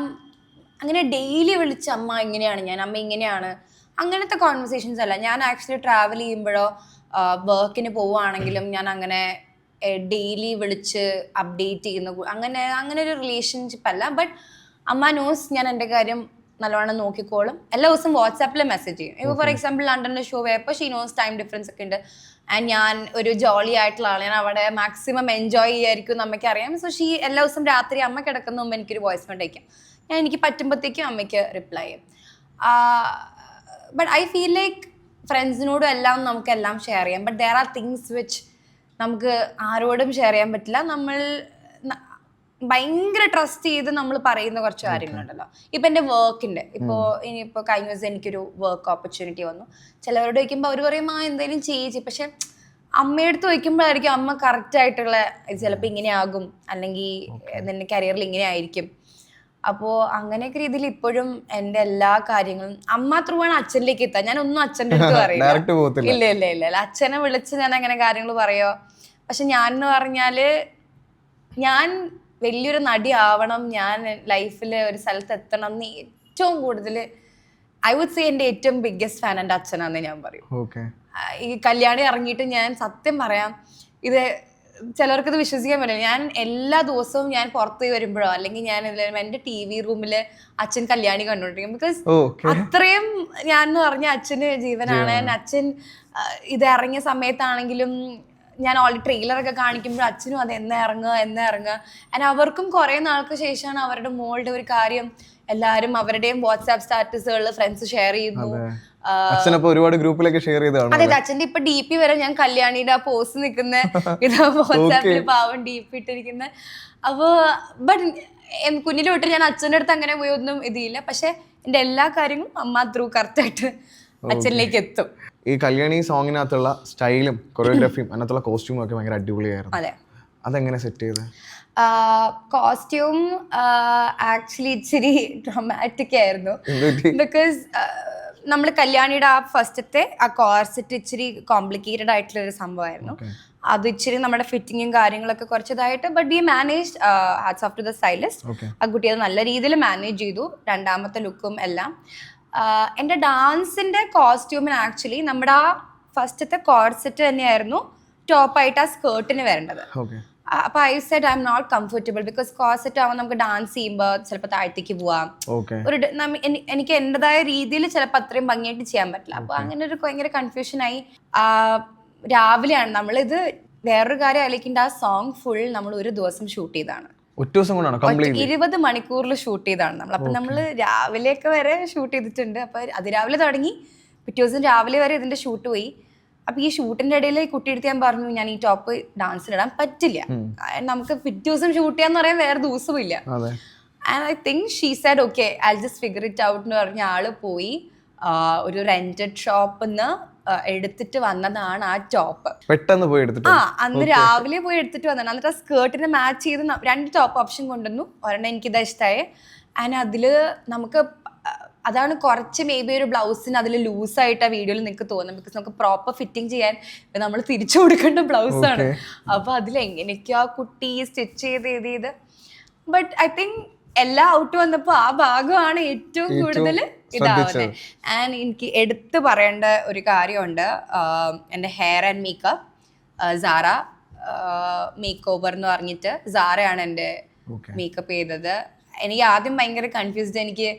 അങ്ങനെ ഡെയിലി വിളിച്ച് അമ്മ ഇങ്ങനെയാണ്, ഞാൻ അമ്മ ഇങ്ങനെയാണ്, അങ്ങനത്തെ കോൺവെർസേഷൻസ് അല്ല. ഞാൻ ആക്ച്വലി ട്രാവൽ ചെയ്യുമ്പോഴോ വർക്കിന് പോവുകയാണെങ്കിലും ഞാൻ അങ്ങനെ ഡെയിലി വിളിച്ച് അപ്ഡേറ്റ് ചെയ്യുന്ന അങ്ങനെ ഒരു റിലേഷൻഷിപ്പ് അല്ല. ബട്ട് അമ്മ നോസ് ഞാൻ എൻ്റെ കാര്യം നല്ലോണം നോക്കിക്കോളും. എല്ലാ ദിവസവും വാട്സാപ്പിൽ മെസ്സേജ് ചെയ്യും. ഇപ്പോൾ ഫോർ എക്സാമ്പിൾ ലണ്ടനിലെ ഷോ പോയപ്പോൾ ഷീ നോസ് ടൈം ഡിഫറൻസ് ഒക്കെ ഉണ്ട്. ആൻഡ് ഞാൻ ഒരു ജോളി ആയിട്ടുള്ള ആൾ, ഞാൻ അവിടെ മാക്സിമം എൻജോയ് ചെയ്യായിരിക്കും അമ്മയ്ക്ക് അറിയാം. സോ ഷീ എല്ലാ ദിവസവും രാത്രി അമ്മ കിടക്കുന്ന മുമ്പ് എനിക്കൊരു വോയിസ് മെന്റ് അയക്കാം. ഞാൻ എനിക്ക് പറ്റുമ്പോഴത്തേക്കും അമ്മയ്ക്ക് റിപ്ലൈ ചെയ്യും. ബട്ട് ഐ ഫീൽ ലൈക്ക് ഫ്രണ്ട്സിനോടും എല്ലാം നമുക്കെല്ലാം ഷെയർ ചെയ്യാം. But there are things which നമുക്ക് ആരോടും ഷെയർ ചെയ്യാൻ പറ്റില്ല. നമ്മൾ ഭയങ്കര ട്രസ്റ്റ് ചെയ്ത് നമ്മൾ പറയുന്ന കുറച്ച് കാര്യങ്ങളുണ്ടല്ലോ. ഇപ്പം എൻ്റെ വർക്കിൻ്റെ ഇനിയിപ്പോൾ കഴിഞ്ഞ ദിവസം എനിക്കൊരു വർക്ക് ഓപ്പർച്യൂണിറ്റി വന്നു. ചിലവരോട് ചോദിക്കുമ്പോൾ അവർ പറയും എന്തെങ്കിലും ചെയ്യിച്ച്. പക്ഷെ അമ്മയടുത്ത് ചോദിക്കുമ്പോഴായിരിക്കും അമ്മ കറക്റ്റ് ആയിട്ടുള്ള ചിലപ്പോൾ ഇങ്ങനെയാകും, അല്ലെങ്കിൽ നിന്റെ കരിയറിൽ ഇങ്ങനെ ആയിരിക്കും. അപ്പോൾ അങ്ങനെയൊക്കെ രീതിയിൽ ഇപ്പോഴും എൻ്റെ എല്ലാ കാര്യങ്ങളും അമ്മ ത്രൂ ആണ് അച്ഛനിലേക്ക് എത്താം. ഞാൻ ഒന്നും അച്ഛൻ്റെ അടുത്ത് പറയില്ല. ഇല്ല. അച്ഛനെ വിളിച്ച് ഞാൻ അങ്ങനെ കാര്യങ്ങൾ പറയോ. പക്ഷെ ഞാൻ എന്ന് പറഞ്ഞാല് ഞാൻ വലിയൊരു നടി ആവണം, ഞാൻ ലൈഫിൽ ഒരു സ്ഥലത്ത് എത്തണം എന്ന് ഏറ്റവും കൂടുതൽ ഐ വുഡ് സേ എൻ്റെ ഏറ്റവും ബിഗ്ഗസ്റ്റ് ഫാൻ എൻ്റെ അച്ഛനാണെന്ന് ഞാൻ പറയും. ഈ കല്യാണി ഇറങ്ങിയിട്ട് ഞാൻ സത്യം പറയാം, ഇത് ചിലർക്കത് വിശ്വസിക്കാൻ പറ്റില്ല. ഞാൻ എല്ലാ ദിവസവും ഞാൻ പുറത്ത് വരുമ്പോഴോ അല്ലെങ്കിൽ ഞാൻ എൻ്റെ TV റൂമിൽ അച്ഛൻ കല്യാണി കണ്ടുകൊണ്ടിരിക്കും. ബിക്കോസ് അത്രയും ഞാൻ എന്ന് പറഞ്ഞ അച്ഛന് ജീവനാണ്. അച്ഛൻ ഇത് ഇറങ്ങിയ സമയത്താണെങ്കിലും ഞാൻ ഓൾറെഡി ട്രെയിലറൊക്കെ കാണിക്കുമ്പോൾ അച്ഛനും അത് എന്നാ ഇറങ്ങുക. ആൻഡ് അവർക്കും കുറേ നാൾക്ക് ശേഷമാണ് അവരുടെ മോളുടെ ഒരു കാര്യം എല്ലാവരും അവരുടെയും വാട്സാപ്പ് സ്റ്റാറ്റസുകളിൽ ഫ്രണ്ട്സ് ഷെയർ ചെയ്യുന്നു. ഒരുപാട് ഗ്രൂപ്പിലൊക്കെ ഷെയർ ചെയ്തതാണ്. അതെ, അച്ഛൻ്റെ ഇപ്പൊ DP വരെ ഞാൻ കല്യാണിയുടെ ആ പോസ്റ്റ് നിൽക്കുന്ന ഇതാ വാട്സാപ്പിൽ പാവം DP ഇട്ടിരിക്കുന്ന. അപ്പൊ ബട്ട് കുഞ്ഞിലെ തൊട്ട് ഞാൻ അച്ഛൻ്റെ അടുത്ത് അങ്ങനെ പോയി ഒന്നും ഇതില്ല. പക്ഷെ എൻ്റെ എല്ലാ കാര്യങ്ങളും അമ്മ ത്രൂ കറക്റ്റായിട്ട് അച്ഛനിലേക്ക് എത്തും. ഈ കല്യാണി സോങ്ങിനകത്തുള്ള സ്റ്റൈലും കൊറിയോഗ്രാഫിയും അതിനകത്തുള്ള കോസ്റ്റ്യൂമും ഒക്കെ ഭയങ്കര അടിപൊളിയായിരുന്നു. അതെ, അതെങ്ങനെ സെറ്റ് ചെയ്ത്? കോസ്റ്റ്യൂം ആക്ച്വലി ഇച്ചിരി ഡ്രമാറ്റിക് ആയിരുന്നു. ബിക്കോസ് നമ്മൾ കല്യാണിയുടെ ആ ഫസ്റ്റത്തെ ആ കോർസെറ്റ് ഇച്ചിരി കോംപ്ലിക്കേറ്റഡ് ആയിട്ടുള്ള ഒരു സംഭവമായിരുന്നു. അത് ഇച്ചിരി നമ്മുടെ ഫിറ്റിങ്ങും കാര്യങ്ങളൊക്കെ കുറച്ചതായിട്ട്. But we manage, hats off to the stylist. ആ കുട്ടി അത് നല്ല രീതിയിൽ മാനേജ് ചെയ്തു, രണ്ടാമത്തെ ലുക്കും എല്ലാം. എൻ്റെ ഡാൻസിൻ്റെ കോസ്റ്റ്യൂമിന് ആക്ച്വലി നമ്മുടെ ആ ഫസ്റ്റത്തെ കോർസെറ്റ് തന്നെയായിരുന്നു ടോപ്പായിട്ട് ആ സ്കേർട്ടിന് വരേണ്ടത്. അപ്പൊ I said I am not comfortable because corset ആവുമ്പോൾ നമുക്ക് ഡാൻസ് ചെയ്യുമ്പോൾ ചിലപ്പോൾ താഴത്തേക്ക് പോവാം. എനിക്ക് എൻ്റെതായ രീതിയിൽ ചിലപ്പോൾ അത്രയും ഭംഗിയായിട്ട് ചെയ്യാൻ പറ്റില്ല. അപ്പൊ അങ്ങനെ ഒരു ഭയങ്കര കൺഫ്യൂഷനായി. രാവിലെയാണ് നമ്മളിത് വേറൊരു കാര്യം ആലോചിക്കേണ്ട, ആ സോങ് ഫുൾ നമ്മൾ ഒരു ദിവസം ഷൂട്ട് ചെയ്താണ്. 20 മണിക്കൂറിൽ ഷൂട്ട് ചെയ്താണ് നമ്മൾ. അപ്പൊ നമ്മൾ രാവിലെയൊക്കെ വരെ ഷൂട്ട് ചെയ്തിട്ടുണ്ട്. അപ്പൊ അതിരാവിലെ തുടങ്ങി പിറ്റേ ദിവസം രാവിലെ വരെ ഇതിന്റെ ഷൂട്ട് പോയി. അപ്പൊ ഈ ഷൂട്ടിന്റെ ഇടയിൽ കുട്ടിയെടുത്ത് ഞാൻ പറഞ്ഞു, ഞാൻ ഈ ടോപ്പ് ഡാൻസിലിടാൻ പറ്റില്ല, നമുക്ക് പിറ്റേ ദിവസം ഷൂട്ട് ചെയ്യാന്ന് പറയാൻ വേറെ ദിവസവും ഇല്ല. And I think she said okay I just figure it out എന്ന് പറഞ്ഞ ആള് പോയി ഒരു റെന്റഡ് ഷോപ്പിന്ന് എടുത്തിട്ട് വന്നതാണ് ആ ടോപ്പ്. പെട്ടെന്ന് പോയി എടുത്തിട്ട് അന്ന് രാവിലെ പോയി എടുത്തിട്ട് വന്നതാണ്. എന്നിട്ട് ആ സ്കേർട്ടിനെ മാച്ച് ചെയ്ത് 2 ടോപ്പ് ഓപ്ഷൻ കൊണ്ടുവന്നു. ഒരെണ്ണം എനിക്കിതാ ഇഷ്ടമായി. ആൻഡ് അതില് നമുക്ക് അതാണ് കുറച്ച് മേ ബി ഒരു ബ്ലൗസിന് അതിൽ ലൂസായിട്ട് ആ വീഡിയോയിൽ നിങ്ങൾക്ക് തോന്നും. ബിക്കോസ് നമുക്ക് പ്രോപ്പർ ഫിറ്റിംഗ് ചെയ്യാൻ നമ്മൾ തിരിച്ചു കൊടുക്കേണ്ട ബ്ലൗസാണ്. അപ്പൊ അതിൽ എങ്ങനെയൊക്കെയോ ആ കുട്ടി സ്റ്റിച്ച് ചെയ്ത് ബട്ട് ഐ തിങ്ക് എല്ലാം ഔട്ട് വന്നപ്പോൾ ആ ഭാഗമാണ് ഏറ്റവും കൂടുതൽ ഇതാവുന്നത്. ആൻഡ് എനിക്ക് എടുത്തു പറയേണ്ട ഒരു കാര്യമുണ്ട്, എൻ്റെ hair and makeup Sara makeover എന്ന് പറഞ്ഞിട്ട് സാറയാണ് എൻ്റെ മേക്കപ്പ് ചെയ്തത്. എനിക്ക് ആദ്യം ഭയങ്കര കൺഫ്യൂസ്ഡ്. എനിക്ക്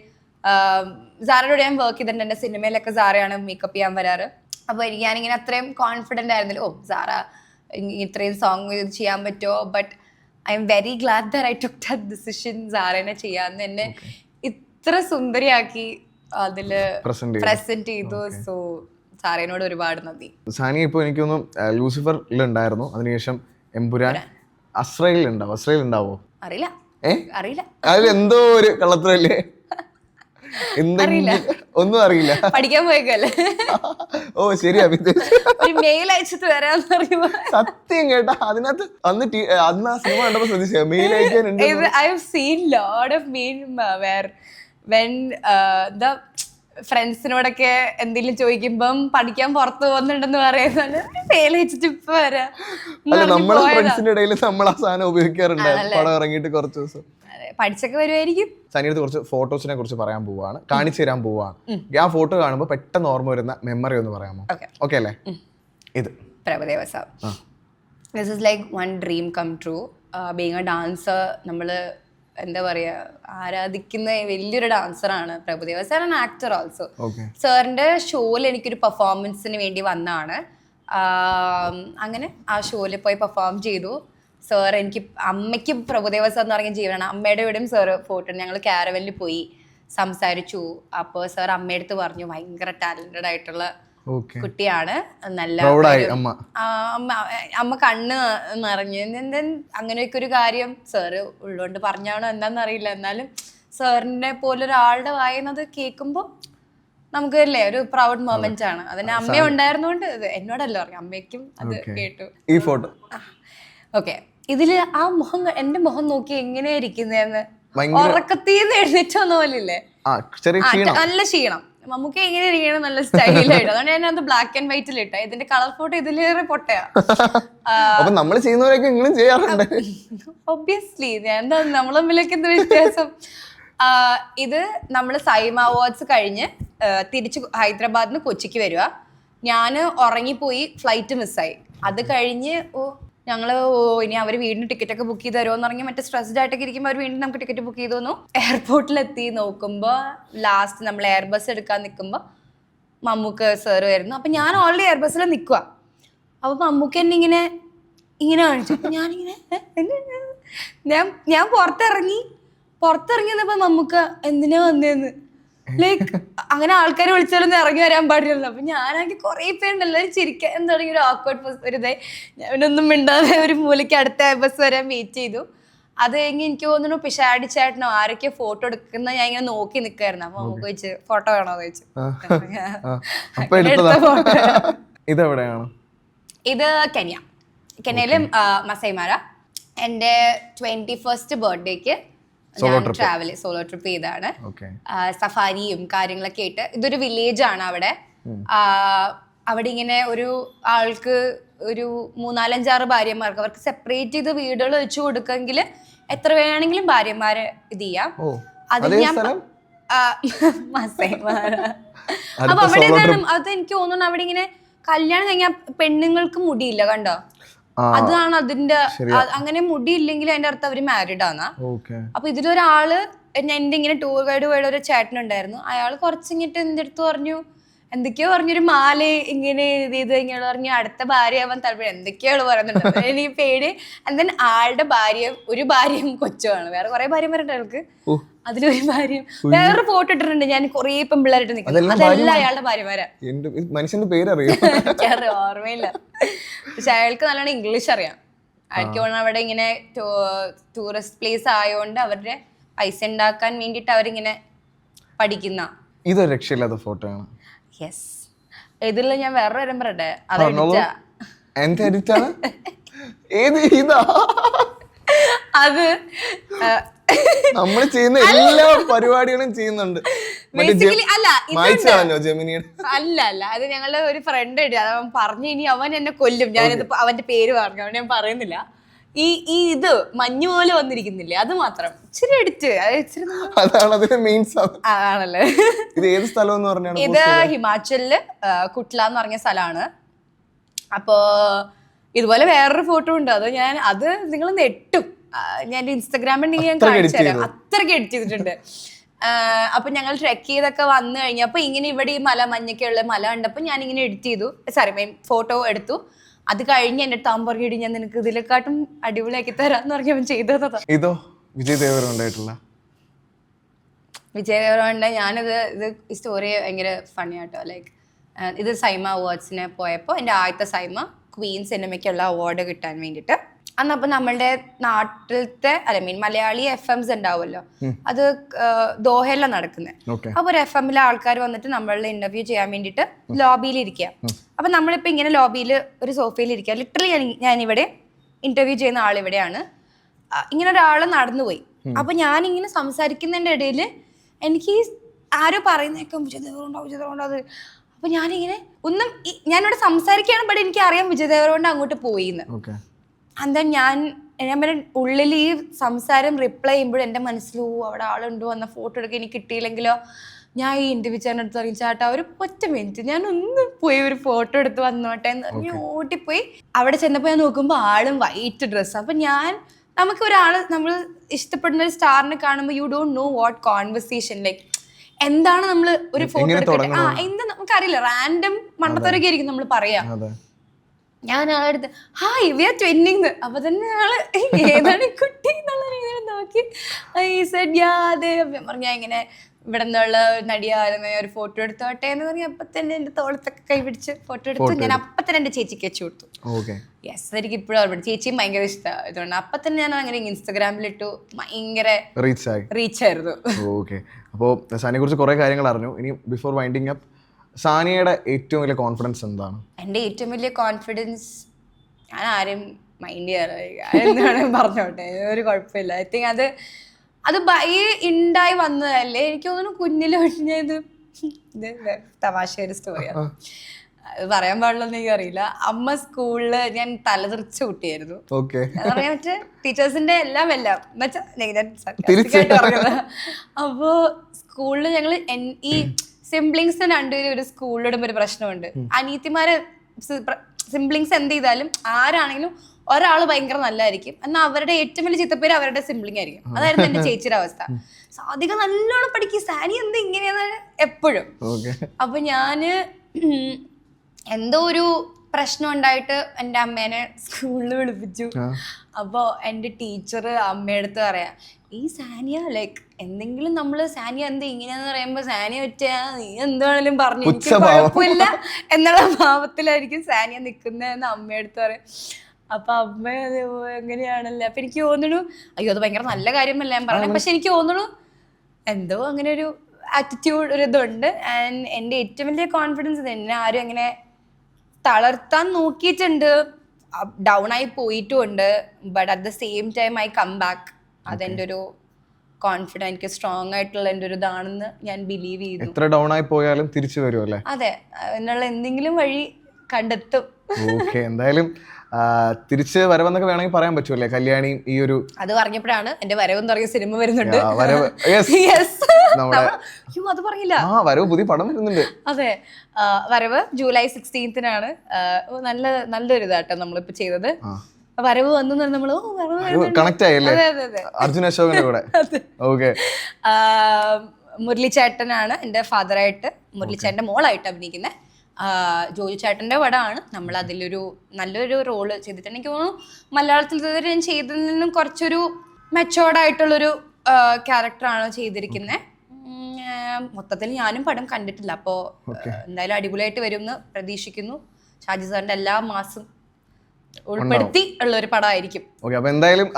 സാറയോട് ഞാൻ വർക്ക് ചെയ്തിട്ടുണ്ട്, എൻ്റെ സിനിമയിലൊക്കെ സാറയാണ് മേക്കപ്പ് ചെയ്യാൻ വരാറ്. അപ്പോൾ ഞാനിങ്ങനെ അത്രയും കോൺഫിഡൻ്റ് ആയിരുന്നല്ലോ, സാറ ഇത്രയും സോങ് ചെയ്യാൻ പറ്റുമോ. But I am very glad that I took that decision. സാറേനെ ചെയ്യാന്ന് എന്നെ ഇത്ര സുന്ദരിയാക്കി അതില് പ്രസന്റ് ചെയ്തു. സോ സാറേനോട് ഒരുപാട് നന്ദി. സാനി ഇപ്പോൾ എനിക്കൊന്നും ലൂസിഫറിൽ ഉണ്ടായിരുന്നു, അതിനുശേഷം എമ്പുരാൻ, അസ്രയിൽ ഉണ്ടാവോ? അറിയില്ല. അറിയില്ല. അതിലെന്തോ ഒരു കള്ളത്തരല്ലേ? എന്തെങ്കിലും ഒന്നും അറിയില്ല. പഠിക്കാൻ പോയേക്കല്ലേ? ഓ ശരിയാ, ഒരു മെയിൽ അയച്ചിട്ട് വരാന്ന് പറയുമ്പോ സത്യം കേട്ടാ. അതിനകത്ത് അന്ന് അന്ന് ആ സിനിമ കണ്ടപ്പോ ശ്രദ്ധിച്ച മെയിൽ അയക്കാനുണ്ട്. I have seen lot of meme where when the ഫ്രണ്ട്സിനോടൊക്കെ എന്തെങ്കിലും ചോദിക്കുമ്പം പഠിക്കാൻ പുറത്ത് പോകുന്നുണ്ടെന്ന് പറയുന്നത് മെയിൽ അയച്ചിട്ട് ഇപ്പൊ വരാം. അല്ല, നമ്മളെ ഫ്രണ്ട്സിന്റെ ഇടയിൽ നമ്മൾ ആ സാധനം ഉപയോഗിക്കാറുണ്ട് പടം ഇറങ്ങിയിട്ട് കുറച്ച് ദിവസം. പഠിച്ചൊക്കെ വരുമായിരിക്കും. സനിയടുത്ത് കുറച്ച് ഫോട്ടോസിനെ കുറിച്ച് പറയാൻ പോവാണ്, കാണിച്ചു തരാൻ പോവാണ്. ആ ഫോട്ടോ കാണുമ്പോൾ പെട്ടെന്ന് ഓർമ്മ വരുന്ന മെമ്മറി ഒന്ന് പറയാമോ? ഓക്കെ അല്ലേ? ഇത് Prabhudeva sir. This is like one dream come true. Being a dancer, നമ്മൾ എന്താ പറയാ, ആരാധിക്കുന്ന വലിയൊരു ഡാൻസറാണ് Prabhudeva sir. And actor also. സാറിന്റെ ഷോയിൽ എനിക്കൊരു പെർഫോമൻസിന് വേണ്ടി വന്നതാണ്. അങ്ങനെ ആ ഷോയിൽ പോയി പെർഫോം ചെയ്തു. സാർ എനിക്ക്, അമ്മയ്ക്ക് പ്രഭുദേവ സാർ എന്ന് പറഞ്ഞ ജീവനാണ്. അമ്മയുടെ ഇവിടെയും സാർ ഫോട്ടോ. ഞങ്ങൾ കാരവനിൽ പോയി സംസാരിച്ചു. അപ്പോൾ സാർ അമ്മയുടെ അടുത്ത് പറഞ്ഞു ഭയങ്കര ടാലന്റഡ് ആയിട്ടുള്ള കുട്ടിയാണ്, നല്ല അമ്മ കണ്ണ് നിറഞ്ഞു. അങ്ങനെയൊക്കെ ഒരു കാര്യം സാറ് ഉള്ളോണ്ട് പറഞ്ഞാണോ എന്താണെന്ന് അറിയില്ല. എന്നാലും സാറിനെ പോലെ ഒരാളുടെ വായനത് കേൾക്കുമ്പോൾ നമുക്ക് അല്ലേ ഒരു പ്രൗഡ് മൊമെന്റ് ആണ്. അതിന് അമ്മ ഉണ്ടായിരുന്നോണ്ട്, എന്നോടല്ല പറഞ്ഞു, അമ്മയ്ക്കും അത് കേട്ടു. ഈ ഫോട്ടോ ഓക്കെ. ഇതില് ആ മുഖം, എന്റെ മുഖം നോക്കി എങ്ങനെയാ ഇരിക്കുന്നതെന്ന്, ഉറക്കത്തിന്ന് എഴുന്നേറ്റ് വന്ന പോലില്ലേ, നല്ല ക്ഷീണം. നമുക്ക് എങ്ങനെ ഇരിക്കണം, നല്ല സ്റ്റൈലായിട്ട്. അതുകൊണ്ട് ഞാൻ അത് ബ്ലാക്ക് ആൻഡ് വൈറ്റിൽ ഇട്ട. ഇതിന്റെ കളർ ഫോട്ടോ ഇതിലേറെ പൊട്ടയാ. നമ്മൾ ചെയ്യുന്നവരൊക്കെ ഇങ്ങനെ ചെയ്യാറുണ്ട്. ഒബ്വിയസ്ലി എന്താ നമ്മൾ തമ്മിലൊക്കെ എന്ത് വ്യത്യാസം. ഇത് നമ്മൾ സൈമ അവാർഡ്സ് കഴിഞ്ഞ് തിരിച്ച് ഹൈദരാബാദിന് കൊച്ചിക്ക് വരിക. ഞാൻ ഉറങ്ങിപ്പോയി, ഫ്ലൈറ്റ് മിസ്സായി. അത് കഴിഞ്ഞ് ഞങ്ങള് ഇനി അവർ വീണ്ടും ടിക്കറ്റ് ഒക്കെ ബുക്ക് ചെയ്ത് തരുമോന്ന് പറഞ്ഞാൽ മറ്റേ സ്ട്രെസ്ഡ് ആയിട്ടൊക്കെ ഇരിക്കുമ്പോൾ അവർ വീണ്ടും നമുക്ക് ടിക്കറ്റ് ബുക്ക് ചെയ്തു തന്നു. എയർപോർട്ടിലെത്തി നോക്കുമ്പോൾ ലാസ്റ്റ് നമ്മൾ എയർബസ് എടുക്കാൻ നിൽക്കുമ്പോൾ മമ്മൂക്ക സാറ് വരുന്നു. അപ്പം ഞാൻ ഓൾറെഡി എയർബസ്സിൽ നിൽക്കുക. അപ്പോൾ മമ്മൂക്ക എന്നെ ഇങ്ങനെ കാണിച്ചു. അപ്പം ഞാനിങ്ങനെ ഞാൻ പുറത്തിറങ്ങിയപ്പോൾ മമ്മൂക്ക എന്തിനാ വന്നേന്ന്, ലൈക്ക് അങ്ങനെ ആൾക്കാരെ വിളിച്ചാലൊന്നും ഇറങ്ങി വരാൻ പാടില്ലല്ലോ. അപ്പൊ ഞാനാണെങ്കിൽ കുറെ പേരുണ്ട് എല്ലാവരും ചിരിക്കാൻ എന്താണ് ഒരു ആക്വേർഡ് ഒരു ഇതായി. ഞാനൊന്നും മിണ്ടാതെ ഒരു മൂലയ്ക്ക് അടുത്ത ബസ് വരാൻ വെയിറ്റ് ചെയ്തു. അത് കഴിഞ്ഞ് എനിക്ക് തോന്നുന്നു പിഷാടി ചേട്ടനോ ആരൊക്കെ ഫോട്ടോ എടുക്കുന്ന ഞാൻ ഇങ്ങനെ നോക്കി നിൽക്കായിരുന്നു. അപ്പൊ നമുക്ക് ചോദിച്ചു ഫോട്ടോ വേണോന്ന് ചോദിച്ചു. ഇത് കെനിയയിലെ മസൈമാര. എൻ്റെ 21st ബർത്ത്ഡേക്ക് ഞാൻ സോളോ ട്രിപ്പ് ചെയ്താണ്. സഫാരിയും കാര്യങ്ങളൊക്കെ ആയിട്ട്. ഇതൊരു വില്ലേജ് ആണ് അവിടെ. അവിടെ ഇങ്ങനെ ഒരു ആൾക്ക് ഒരു 3-4-5 ഭാര്യമാർക്ക് അവർക്ക് സെപ്പറേറ്റ് ചെയ്ത് വീടുകൾ വെച്ച് കൊടുക്കെങ്കിൽ എത്ര വേണമെങ്കിലും ഭാര്യമാരെ ഇത് ചെയ്യാം. അത് ഞാൻ അപ്പൊ അവിടെ അത് എനിക്ക് തോന്നുന്നു അവിടെ ഇങ്ങനെ കല്യാണം കഴിഞ്ഞാൽ പെണ്ണുങ്ങൾക്ക് മുടിയില്ല, കണ്ടോ? അതാണ് അതിന്റെ, അങ്ങനെ മുടിയില്ലെങ്കിൽ അതിന്റെ അർത്ഥം അവര് മാരീഡ് ആണ്. അപ്പൊ ഇതിലൊരാള് എന്റെ ഇങ്ങനെ ടൂർ ഗൈഡ് പോയ ഒരു ചേട്ടനുണ്ടായിരുന്നു. അയാൾ കുറച്ചിങ്ങിട്ട് എന്റെ അടുത്ത് പറഞ്ഞു, എന്തൊക്കെയോ പറഞ്ഞൊരു മാല ഇങ്ങനെ ഇത് ഇങ്ങനെ പറഞ്ഞു അടുത്ത ഭാര്യ ആവാൻ താല്പര്യം എന്തൊക്കെയാണ് പറയുന്നുണ്ട്. എനിക്ക് പേടി. എന്നാൽ ആളുടെ ഒരു ഭാര്യയും കൊച്ചുമാണ്. വേറെ കുറെ ഭാര്യമാരുണ്ട് അയാൾക്ക്. അതിലൊരു ഭാര്യയും വേറൊരു ഫോട്ടോ ഇട്ടിട്ടുണ്ട് ഞാൻ കുറെ പെൺപിള്ളേരായിട്ട് നിൽക്കുന്നത്. അതെല്ലാം അയാളുടെ ഭാര്യമാരാ. മനുഷ്യന്റെ പേരറിയാം, ഓർമ്മയില്ല. പക്ഷെ അയാൾക്ക് നല്ലോണം ഇംഗ്ലീഷ് അറിയാം. അയാൾക്ക് വേണം അവിടെ ഇങ്ങനെ ടൂറിസ്റ്റ് പ്ലേസ് ആയതുകൊണ്ട് അവരുടെ പൈസ ഉണ്ടാക്കാൻ വേണ്ടിട്ട് അവരിങ്ങനെ പഠിക്കുന്ന. ഇതൊരു രക്ഷയില്ലാത്ത ഫോട്ടോ ആണ്. യെസ്. ഇതില് ഞാൻ വേറെ കാര്യം പറയട്ടെ, അത് നമ്മൾ ചെയ്യുന്ന എല്ലാ പരിപാടികളും ചെയ്യുന്നുണ്ട്. അല്ല അത് ഞങ്ങളുടെ ഒരു ഫ്രണ്ട് ഉണ്ട്. അത് അവൻ പറഞ്ഞു ഇനി അവൻ എന്നെ കൊല്ലും. ഞാനിത് അവന്റെ പേര് പറഞ്ഞു, അവൻ ഞാൻ പറയുന്നില്ല. ഈ ഇത് മഞ്ഞ് പോലെ വന്നിരിക്കുന്നില്ലേ, അത് മാത്രം ഇച്ചിരി എടുത്ത് ആണല്ലേ. ഇത് ഹിമാചലില് കുട്ട്ല എന്ന് പറഞ്ഞ സ്ഥലമാണ്. അപ്പോ ഇതുപോലെ വേറൊരു ഫോട്ടോ ഉണ്ട്. അത് നിങ്ങൾ നെട്ടും. ഞാൻ ഇൻസ്റ്റാഗ്രാമിൽ ഞാൻ കാണിച്ചു തരാം. അത്രയ്ക്ക് എഡിറ്റ് ചെയ്തിട്ടുണ്ട്. അപ്പൊ ഞങ്ങൾ ട്രെക്ക് ചെയ്തൊക്കെ വന്നു കഴിഞ്ഞപ്പോ ഇങ്ങനെ ഇവിടെ ഈ മഞ്ഞൊക്കെ ഉള്ള മല കണ്ടപ്പോ ഞാൻ ഇങ്ങനെ എഡിറ്റ് ചെയ്തു, ഫോട്ടോ എടുത്തു. അത് കഴിഞ്ഞ് എന്റെ അടുത്ത് പറഞ്ഞു, ഞാൻ നിനക്ക് ഇതിലെക്കാട്ടും അടിപൊളിയാക്കി തരാന്ന് പറഞ്ഞവൻ ചെയ്തതാ. ഇതോ വിജയ് ദേവരകൊണ്ടായിട്ടുള്ള വിജയ് ദേവരകൊണ്ട. ഞാനിത് ഈ സ്റ്റോറി ഭയങ്കര ഫണ്ണി ആട്ടോ. ലൈക്ക് ഇത് സൈമ അവാർഡ്സിന് പോയപ്പോൾ എൻ്റെ ആദ്യത്തെ സൈമ ക്വീൻ സിനിമയ്ക്കുള്ള അവാർഡ് കിട്ടാൻ വേണ്ടിയിട്ട് അന്നപ്പോൾ നമ്മളുടെ നാട്ടിലത്തെ മലയാളി FMs ഉണ്ടാവുമല്ലോ, അത് ദോഹയിലാണ് നടക്കുന്നത്. അപ്പോൾ ഒരു FMലെ ആൾക്കാർ വന്നിട്ട് നമ്മളുടെ ഇന്റർവ്യൂ ചെയ്യാൻ വേണ്ടിയിട്ട് ലോബിയിൽ ഇരിക്കുക. അപ്പം നമ്മളിപ്പോൾ ഇങ്ങനെ ലോബിയിൽ ഒരു സോഫയിൽ ഇരിക്കുക. ലിറ്ററലി ഞാനിവിടെ ഇന്റർവ്യൂ ചെയ്യുന്ന ആളിവിടെയാണ്. ഇങ്ങനെ ഒരാൾ നടന്നുപോയി. അപ്പം ഞാനിങ്ങനെ സംസാരിക്കുന്നതിൻ്റെ ഇടയിൽ എനിക്ക് ആരോ പറയുന്നേക്കും വിജയ് ദേവരകൊണ്ട അത്. അപ്പം ഞാനിങ്ങനെ ഞാനിവിടെ സംസാരിക്കുകയാണ്, ബട്ട് എനിക്ക് അറിയാം വിജയ് ദേവരകൊണ്ട അങ്ങോട്ട് പോയിന്ന്. എന്താ ഞാൻ ഉള്ളിൽ ഈ സംസാരം റിപ്ലൈ ചെയ്യുമ്പോഴും എൻ്റെ മനസ്സിലോ അവിടെ ആളുണ്ടോ എന്ന ഫോട്ടോ എടുക്കാൻ എനിക്ക് കിട്ടിയില്ലെങ്കിലോ, ഞാൻ ഈ ഇൻഡിവിജ്വലിൻ്റെ അടുത്ത് പറയും ചേട്ടാ ഒരു 1 മിനിറ്റ് ഞാൻ ഒന്ന് പോയി ഒരു ഫോട്ടോ എടുത്ത് വന്നോട്ടെ എന്ന് പറഞ്ഞ് ഓട്ടിപ്പോയി. അവിടെ ചെന്നപ്പോൾ ഞാൻ നോക്കുമ്പോൾ ആളും വൈറ്റ് ഡ്രസ്സ്. അപ്പം നമുക്ക് നമ്മൾ ഇഷ്ടപ്പെടുന്ന ഒരു സ്റ്റാറിനെ കാണുമ്പോൾ you don't know what conversation, like എന്താണ് നമ്മൾ ഒരു ഫോട്ടോ എടുക്കട്ടെ, എന്താ നമുക്കറിയില്ല, റാൻഡം മണ്ടത്തരൊക്കെ ആയിരിക്കും നമ്മൾ പറയാ. ഞാൻ ആളെടുത്ത് ഹായ് വി ആർ ട്വിന്നിങ്. അപ്പൊ തന്നെ ആള് ഏതാണ് കുട്ടി എന്നുള്ള രീതിയിൽ നോക്കി അതെ പറഞ്ഞ ഇങ്ങനെ ഇവിടെ നിന്നുള്ള നടിയായിരുന്ന ഒരു ഫോട്ടോ എടുത്തോട്ടെ എന്ന് പറഞ്ഞ അപ്പൊ തന്നെ എന്റെ തോളത്തൊക്കെ കൈ പിടിച്ച് ഫോട്ടോ എടുത്തു. ഞാൻ അപ്പൊ തന്നെ എന്റെ ചേച്ചിക്ക് വെച്ചു കൊടുത്തു. യെസ്, അതെനിക്ക് ഇപ്പോഴും അവിടെ ചേച്ചിയും ഭയങ്കര ഇഷ്ടമാണ്. ഇതുകൊണ്ട് അപ്പൊ തന്നെ ഞാൻ അങ്ങനെ ഇൻസ്റ്റാഗ്രാമിലിട്ടു. ഭയങ്കര റീച്ച് ആയിരുന്നു. ഓക്കെ, അപ്പോൾ സാനിയെ കുറിച്ച് കുറെ കാര്യങ്ങൾ അറിഞ്ഞു. ഇനി ബിഫോർ വൈൻഡിങ് അപ്പ്, സാനിയയുടെ ഏറ്റവും വലിയ കോൺഫിഡൻസ് എന്താണ്? എൻ്റെ ഏറ്റവും വലിയ കോൺഫിഡൻസ്, ഞാൻ ആരും മൈൻഡ് ചെയ്യാറില്ല, എന്താണ് പറഞ്ഞോട്ടെ, ഒരു കുഴപ്പമില്ല. ഐ തിങ്ക് അത് ഉണ്ടായി വന്നതല്ലേ. എനിക്ക് തോന്നുന്നു കുഞ്ഞിലെ ഞാൻ ഇത് തമാശ ഒരു സ്റ്റോറിയാണ്, അത് പറയാൻ പാടില്ലെന്ന് എനിക്ക് അറിയില്ല. അമ്മ സ്കൂളില് ഞാൻ തലതെറിച്ച കുട്ടിയായിരുന്നു. പറയാൻ മറ്റേ ടീച്ചേഴ്സിന്റെ എല്ലാം അപ്പോ സ്കൂളിൽ ഞങ്ങള് ഈ സിംബ്ലിങ്സ് രണ്ടുപേരും ഒരു സ്കൂളിലിടുമ്പോൾ ഒരു പ്രശ്നമുണ്ട്. അനിയത്തിമാരെ സിംബ്ലിങ്സ് എന്ത് ചെയ്താലും ആരാണെങ്കിലും ഒരാൾ ഭയങ്കര നല്ലതായിരിക്കും, എന്നാൽ അവരുടെ ഏറ്റവും വലിയ ചിത്തപ്പേര് അവരുടെ സിംബ്ലിംഗ് ആയിരിക്കും. അതായിരുന്നു എന്റെ ചേച്ചിയുടെ അവസ്ഥ. സാധിക നല്ലോണം പഠിക്കും, സാനി എന്ത് ഇങ്ങനെയാന്ന് എപ്പോഴും. അപ്പൊ ഞാന് എന്തോ ഒരു പ്രശ്നം ഉണ്ടായിട്ട് എൻ്റെ അമ്മേനെ സ്കൂളിൽ വിളിപ്പിച്ചു. അപ്പോൾ എൻ്റെ ടീച്ചർ അമ്മയടുത്ത് പറയാം, ഈ സാനിയ ലൈക്ക് എന്തെങ്കിലും നമ്മള് സാനിയ എന്ത് ഇങ്ങനെയാന്ന് പറയുമ്പോ സാനിയ പറ്റിയാ നീ എന്താണെങ്കിലും പറഞ്ഞു, എനിക്ക് കുഴപ്പമില്ല എന്നുള്ള ഭാവത്തിലായിരിക്കും സാനിയ നിൽക്കുന്നതെന്ന് അമ്മയടുത്ത് പറയാം. അപ്പൊ അമ്മ എങ്ങനെയാണല്ലേ. അപ്പൊ എനിക്ക് തോന്നുന്നു അയ്യോ അത് ഭയങ്കര നല്ല കാര്യമല്ല ഞാൻ പറഞ്ഞത്, പക്ഷെ എനിക്ക് തോന്നുന്നു എന്തോ അങ്ങനെ ഒരു ആറ്റിറ്റ്യൂഡ് ഒരു ഇതുണ്ട്. ആൻഡ് എൻ്റെ ഏറ്റവും വലിയ കോൺഫിഡൻസ് എന്നെ ആരും അങ്ങനെ തളർത്താൻ നോക്കിയിട്ടുണ്ട്, ഡൗൺ ആയി പോയിട്ടുമുണ്ട്, but at the same time I come back. അതെൻ്റെ ഒരു കോൺഫിഡൻസ്, എനിക്ക് സ്ട്രോങ് ആയിട്ടുള്ള എൻ്റെ ഒരു ഇതാണെന്ന് ഞാൻ ബിലീവ് ചെയ്യുന്നു. എത്ര ഡൗൺ ആയി പോയാലും തിരിച്ചു വരുമല്ലേ? അതെ, എന്നുള്ള എന്തെങ്കിലും വഴി കണ്ടെത്തും. ഓക്കെ, എന്തായാലും തിരിച്ച് വരവെന്നൊക്കെ വേണമെങ്കിൽ പറയാൻ പറ്റുമല്ലേ കല്യാണി? ഈ ഒരു അത് പറഞ്ഞപ്പോഴാണ് എന്റെ വരവെന്ന് പറഞ്ഞ സിനിമ വരുന്നുണ്ട്. അത് പറഞ്ഞില്ല, വരവ് പുതിയ പടം വരുന്നുണ്ട്. അതെ, വരവ് ജൂലൈ 16 നല്ലൊരു ഇതാട്ടോ നമ്മളിപ്പോ ചെയ്തത്. വരവ് വന്നു നമ്മള് കണക്ട് ആയല്ലേ അർജുൻ അശോകന്റെ കൂടെ. ഓക്കെ, മുരളിച്ചേട്ടനാണ് എന്റെ ഫാദറായിട്ട്, മുരളിച്ചേട്ടന്റെ മോളായിട്ട് അഭിനയിക്കുന്നത്. ജോജു ചേട്ടൻ്റെ പടമാണ്. നമ്മൾ അതിലൊരു നല്ലൊരു റോള് ചെയ്തിട്ടുണ്ട്. എനിക്ക് തോന്നുന്നു മലയാളത്തിൽ ഞാൻ ചെയ്തതിൽ നിന്നും കുറച്ചൊരു മെച്ചോർഡായിട്ടുള്ളൊരു ക്യാരക്ടറാണ് ചെയ്തിരിക്കുന്നത്. മൊത്തത്തിൽ ഞാനും പടം കണ്ടിട്ടില്ല, അപ്പോൾ എന്തായാലും അടിപൊളിയായിട്ട് വരും എന്ന് പ്രതീക്ഷിക്കുന്നു. ഷാജി സാറിന്റെ എല്ലാ മാസം ഉൾപ്പെടുത്തി ഉള്ള ഒരു പടമായിരിക്കും. ഓക്കെ, അപ്പൊ എന്തായാലും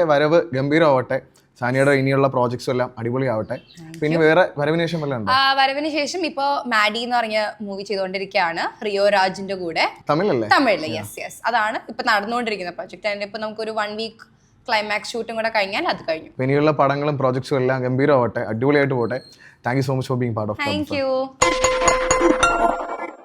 വരവ് ഗംഭീരമാവട്ടെ. സാനിയുടെ ഇനിയുള്ള പ്രോജക്ട്സും എല്ലാം അടിപൊളിയാവട്ടെ. പിന്നെ വേറെ വരവിന് ശേഷം വരവിന് ശേഷം ഇപ്പോ മാഡി എന്ന് പറഞ്ഞ മൂവി ചെയ്തുകൊണ്ടിരിക്കുകയാണ് റിയോ രാജിന്റെ കൂടെ. തമിഴില് യെസ് അതാണ് ഇപ്പൊ നടന്നുകൊണ്ടിരിക്കുന്ന പ്രോജക്ട്. അതിന്റെ ഇപ്പൊ നമുക്കൊരു 1 വീക്ക് ക്ലൈമാക്സ് ഷൂട്ടും കൂടെ കഴിഞ്ഞാൽ അത് കഴിഞ്ഞു. ഇനിയുള്ള പടങ്ങളും പ്രോജക്ട്സും എല്ലാം ഗംഭീരമാവട്ടെ, അടിപൊളിയായിട്ട് പോട്ടെ. Thank you so much for being part of. Thank you.